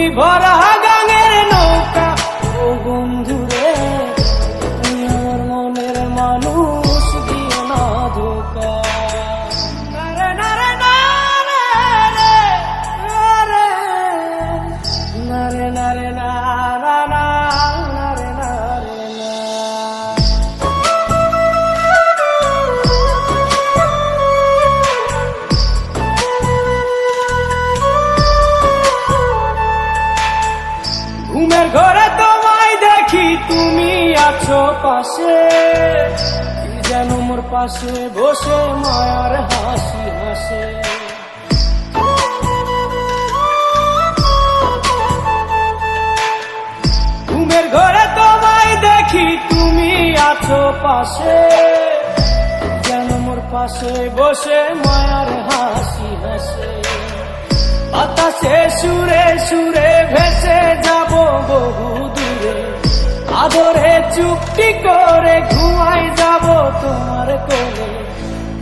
তুমি ভরা গাঙের নৌকা ও বন্ধুরে, তুমি আমার মনের মানুষ, দিও না ধোকা। নারে নারে নারে নারে নারে নারে নারা নারে নারে না। ঘুমের ঘরে তোমায় দেখি, তুমি আছো পাশে, কি যেন মোর পাশে বসে মায়ার হাসি হাসে। ঘুমের ঘরে তোমায় দেখি, তুমি আছো পাশে, কি যেন মোর পাশে বসে মায়ার হাসি হাসে। বাতাসে সুরে সুরে ভেসে যাব বহু দূরে, আদরে চুপটি করে ঘুমাই যাব তোমার কোলে।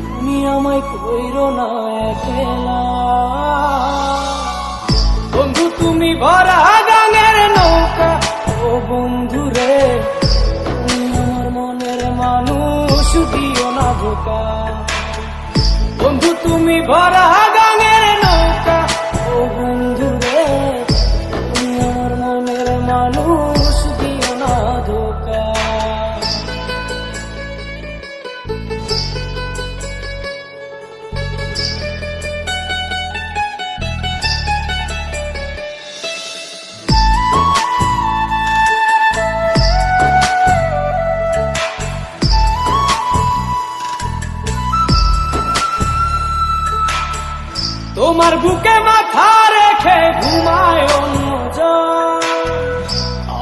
তুমি আমায় কইরো না একলা, বন্ধু তুমি ভরা গাঙের নৌকা ও বন্ধুরে, তুমি আমার মনের মানুষ, দিও না ধোকা। বন্ধু তুমি ভরা গাঙের নৌকা ও বন্ধুরে, তুমি আমার মনের মানুষ, দিও না ধোকা। তোমার বুকে মাথা রেখে ঘুমায় অন্যজন,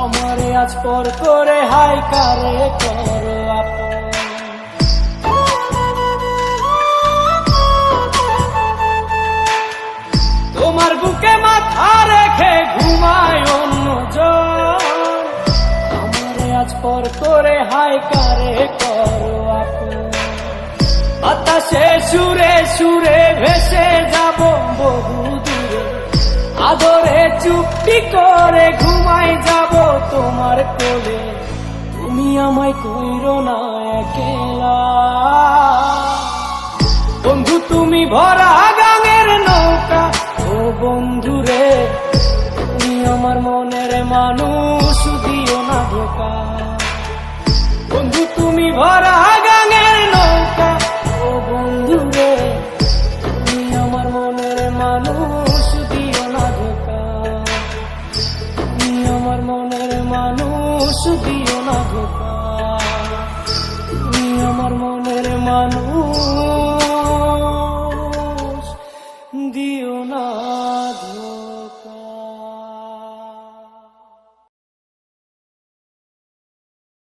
আমারে আজ পর করে হাই কারে করো আপন। তোমার বুকে মাথা রেখে ঘুমায় অন্যজন, আমারে আজ পর করে হাই কারে করো আপন। বাতাসে সুরে সুরে ভেসে যাব বহু দূরে, আদরে চুপটি করে ঘুমাই যাব তোমার কোলে। তুমি আমায় কইরো না একলা, বন্ধু তুমি ভরা গাঙের নৌকা ও বন্ধুরে, তুমি আমার মনের মানুষ, দিও না ধোকা। বন্ধু তুমি ভরা গাঙের নৌকা ও বন্ধুরে, তুমি আমার মনের মানুষ, দিও না ধোকা। তুমি আমার মনের মানুষ, দিও না ধোকা। তুমি আমার মনের মানুষ, দিও না।